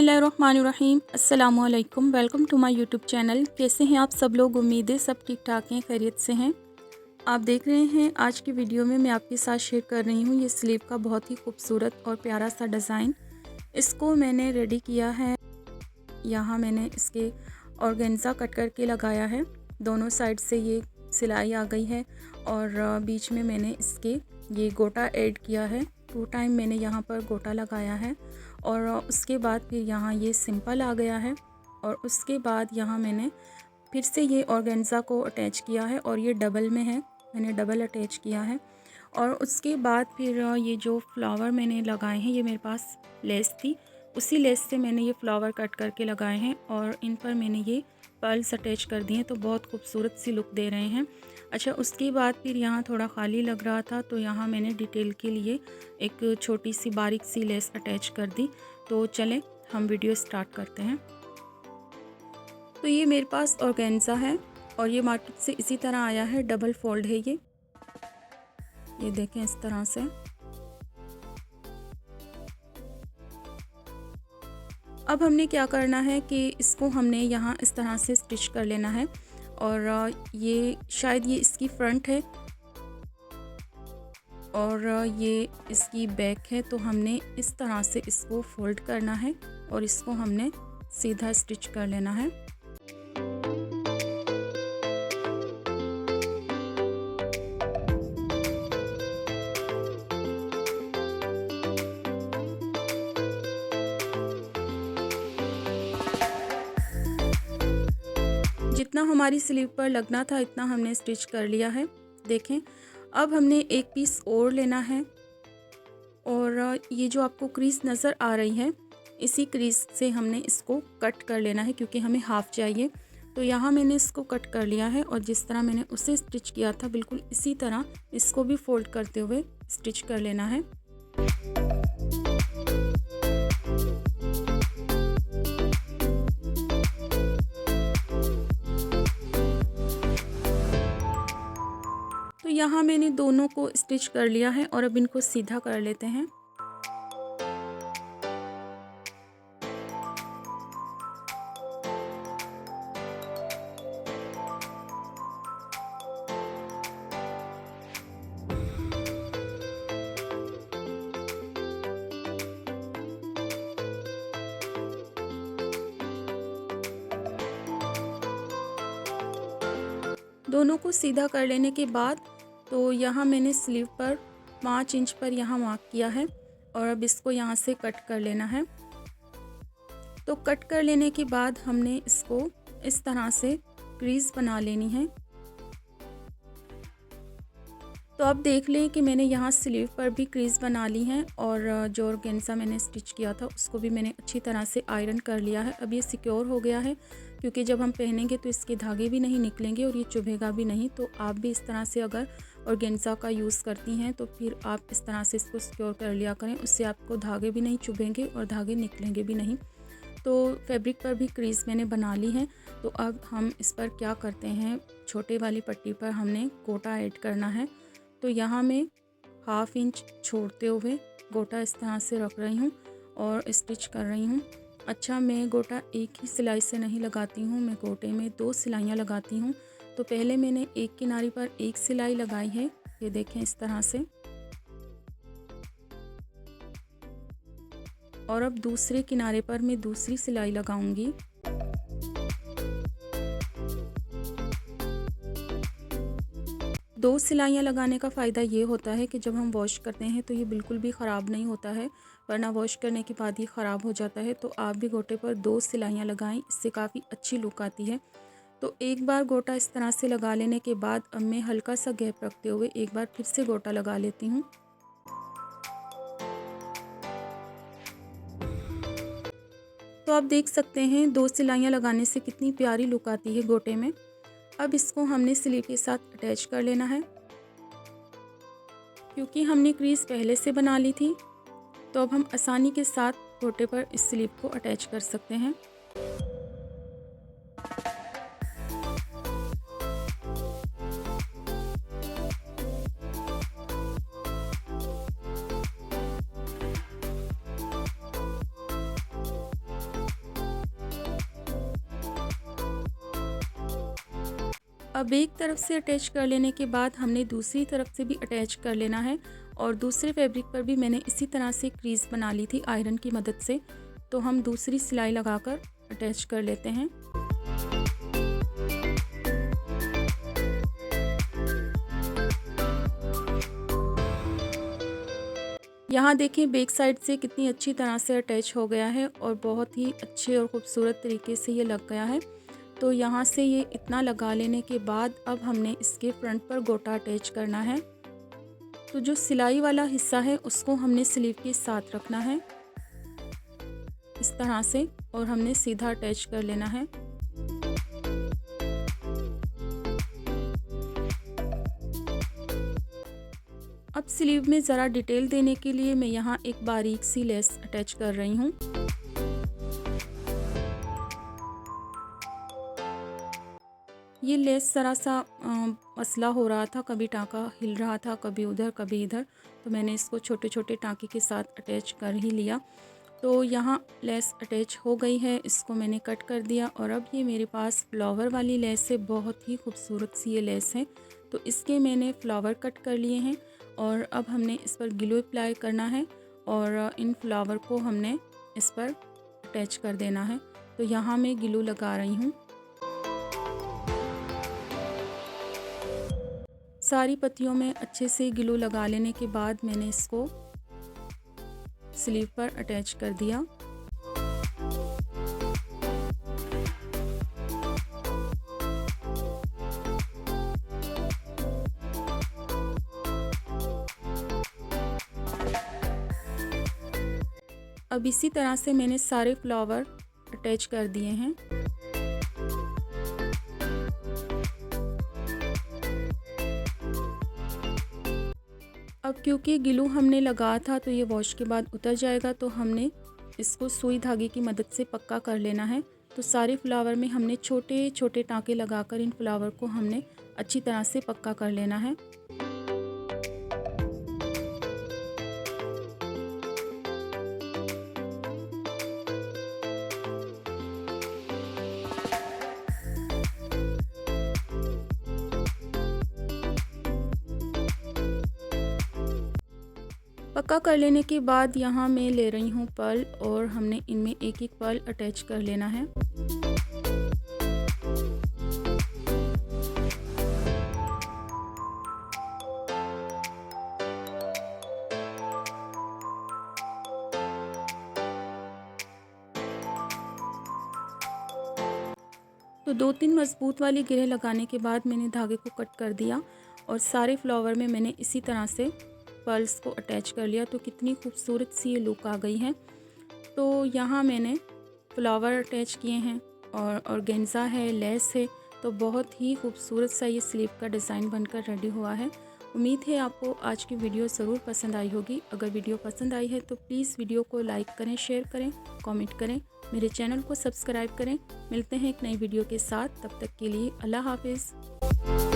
बिस्मिल्लाहिर्रहमानिर्रहीम। अस्सलामुअलैकुम। Welcome to my YouTube channel. कैसे हैं आप सब लोग? उम्मीद है सब ठीक ठाक हैं, खैरियत से हैं। आप देख रहे हैं आज की वीडियो में मैं आपके साथ शेयर कर रही हूँ ये स्लीव का बहुत ही खूबसूरत और प्यारा सा डिज़ाइन। इसको मैंने रेडी किया है। यहाँ मैंने इसके ऑर्गेन्जा कट करके लगाया है। दोनों साइड से ये सिलाई आ गई है और बीच में मैंने इसके ये गोटा ऐड किया है। 2 टाइम मैंने यहाँ पर गोटा लगाया है और उसके बाद फिर यहाँ ये सिंपल आ गया है और उसके बाद यहाँ मैंने फिर से ये ऑर्गेन्जा को अटैच किया है और ये डबल में है, मैंने डबल अटैच किया है। और उसके बाद फिर ये जो फ्लावर मैंने लगाए हैं, ये मेरे पास लेस थी, उसी लेस से मैंने ये फ्लावर कट करके लगाए हैं और इन पर मैंने ये पर्ल्स अटैच कर दिए हैं, तो बहुत खूबसूरत सी लुक दे रहे हैं। अच्छा, उसके बाद फिर यहाँ थोड़ा खाली लग रहा था तो यहाँ मैंने डिटेल के लिए एक छोटी सी बारीक सी लेस अटैच कर दी। तो चलें हम वीडियो स्टार्ट करते हैं। तो ये मेरे पास ऑर्गेन्जा है और ये मार्केट से इसी तरह आया है, डबल फोल्ड है ये देखें इस तरह से। अब हमने क्या करना है कि इसको हमने यहाँ इस तरह से स्टिच कर लेना है और ये शायद ये इसकी फ्रंट है और ये इसकी बैक है, तो हमने इस तरह से इसको फोल्ड करना है और इसको हमने सीधा स्टिच कर लेना है। जितना हमारी स्लीव पर लगना था इतना हमने स्टिच कर लिया है। देखें, अब हमने एक पीस और लेना है और ये जो आपको क्रीज नज़र आ रही है, इसी क्रीज से हमने इसको कट कर लेना है क्योंकि हमें हाफ चाहिए। तो यहाँ मैंने इसको कट कर लिया है और जिस तरह मैंने उसे स्टिच किया था बिल्कुल इसी तरह इसको भी फोल्ड करते हुए स्टिच कर लेना है। तो यहाँ मैंने दोनों को स्टिच कर लिया है और अब इनको सीधा कर लेते हैं। दोनों को सीधा कर लेने के बाद तो यहाँ मैंने स्लीव पर 5 इंच पर यहाँ मार्क किया है और अब इसको यहाँ से कट कर लेना है। तो कट कर लेने के बाद हमने इसको इस तरह से क्रीज बना लेनी है। तो अब देख लें कि मैंने यहाँ स्लीव पर भी क्रीज बना ली है और जो ऑर्गेन्जा मैंने स्टिच किया था उसको भी मैंने अच्छी तरह से आयरन कर लिया है। अब ये सिक्योर हो गया है क्योंकि जब हम पहनेंगे तो इसके धागे भी नहीं निकलेंगे और ये चुभेगा भी नहीं। तो आप भी इस तरह से अगर ऑर्गेन्जा का यूज़ करती हैं तो फिर आप इस तरह से इसको सिक्योर कर लिया करें, उससे आपको धागे भी नहीं चुभेंगे और धागे निकलेंगे भी नहीं। तो फैब्रिक पर भी क्रीज मैंने बना ली है। तो अब हम इस पर क्या करते हैं, छोटे वाली पट्टी पर हमने गोटा ऐड करना है। तो यहाँ मैं 1/2 इंच छोड़ते हुए गोटा इस तरह से रख रही हूँ और स्टिच कर रही हूँ। अच्छा, मैं गोटा एक ही सिलाई से नहीं लगाती हूँ, मैं गोटे में 2 सिलाइयाँ लगाती हूँ। तो पहले मैंने एक किनारे पर एक सिलाई लगाई है, ये देखें इस तरह से, और अब दूसरे किनारे पर मैं दूसरी सिलाई लगाऊंगी। दो सिलाइयाँ लगाने का फ़ायदा ये होता है कि जब हम वॉश करते हैं तो ये बिल्कुल भी ख़राब नहीं होता है, वरना वॉश करने के बाद ये ख़राब हो जाता है। तो आप भी गोटे पर 2 सिलाइयाँ लगाएं, इससे काफ़ी अच्छी लुक आती है। तो एक बार गोटा इस तरह से लगा लेने के बाद अब मैं हल्का सा गैप रखते हुए एक बार फिर से गोटा लगा लेती हूँ। तो आप देख सकते हैं 2 सिलाइयाँ लगाने से कितनी प्यारी लुक आती है गोटे में। अब इसको हमने स्लीव के साथ अटैच कर लेना है। क्योंकि हमने क्रीज पहले से बना ली थी तो अब हम आसानी के साथ गोटे पर इस स्लीव को अटैच कर सकते हैं। अब एक तरफ से अटैच कर लेने के बाद हमने दूसरी तरफ से भी अटैच कर लेना है और दूसरे फैब्रिक पर भी मैंने इसी तरह से क्रीज बना ली थी आयरन की मदद से। तो हम दूसरी सिलाई लगाकर अटैच कर लेते हैं। यहाँ देखें बैक साइड से कितनी अच्छी तरह से अटैच हो गया है और बहुत ही अच्छे और ख़ूबसूरत तरीके से ये लग गया है। तो यहाँ से ये इतना लगा लेने के बाद अब हमने इसके फ्रंट पर गोटा अटैच करना है। तो जो सिलाई वाला हिस्सा है उसको हमने स्लीव के साथ रखना है इस तरह से और हमने सीधा अटैच कर लेना है। अब स्लीव में ज़रा डिटेल देने के लिए मैं यहाँ एक बारीक सी लेस अटैच कर रही हूँ। ये लेस ज़रा सा मसला हो रहा था, कभी टाँका हिल रहा था, कभी उधर कभी इधर, तो मैंने इसको छोटे छोटे टाँके के साथ अटैच कर ही लिया। तो यहाँ लेस अटैच हो गई है, इसको मैंने कट कर दिया और अब ये मेरे पास फ्लावर वाली लेस है, बहुत ही खूबसूरत सी ये लेस है। तो इसके मैंने फ्लावर कट कर लिए हैं और अब हमने इस पर ग्लू अप्लाई करना है और इन फ्लावर को हमने इस पर अटैच कर देना है। तो यहाँ मैं ग्लू लगा रही हूँ। सारी पत्तियों में अच्छे से ग्लू लगा लेने के बाद मैंने इसको स्लीव पर अटैच कर दिया। अब इसी तरह से मैंने सारे फ्लावर अटैच कर दिए हैं। अब क्योंकि ग्लू हमने लगाया था तो ये वॉश के बाद उतर जाएगा, तो हमने इसको सुई धागे की मदद से पक्का कर लेना है। तो सारे फ्लावर में हमने छोटे छोटे टाँके लगाकर इन फ्लावर को हमने अच्छी तरह से पक्का कर लेना है। पक्का कर लेने के बाद यहाँ मैं ले रही हूँ पर्ल और हमने इनमें एक एक पर्ल अटैच कर लेना है। तो 2-3 मजबूत वाली गिरह लगाने के बाद मैंने धागे को कट कर दिया और सारे फ्लावर में मैंने इसी तरह से पर्ल्स को अटैच कर लिया। तो कितनी खूबसूरत सी ये लुक आ गई है। तो यहाँ मैंने फ्लावर अटैच किए हैं और ऑर्गेन्जा है, लेस है, तो बहुत ही खूबसूरत सा ये स्लीव का डिज़ाइन बनकर रेडी हुआ है। उम्मीद है आपको आज की वीडियो ज़रूर पसंद आई होगी। अगर वीडियो पसंद आई है तो प्लीज़ वीडियो को लाइक करें, शेयर करें, कमेंट करें, मेरे चैनल को सब्सक्राइब करें। मिलते हैं एक नई वीडियो के साथ, तब तक के लिए अल्लाह हाफिज़।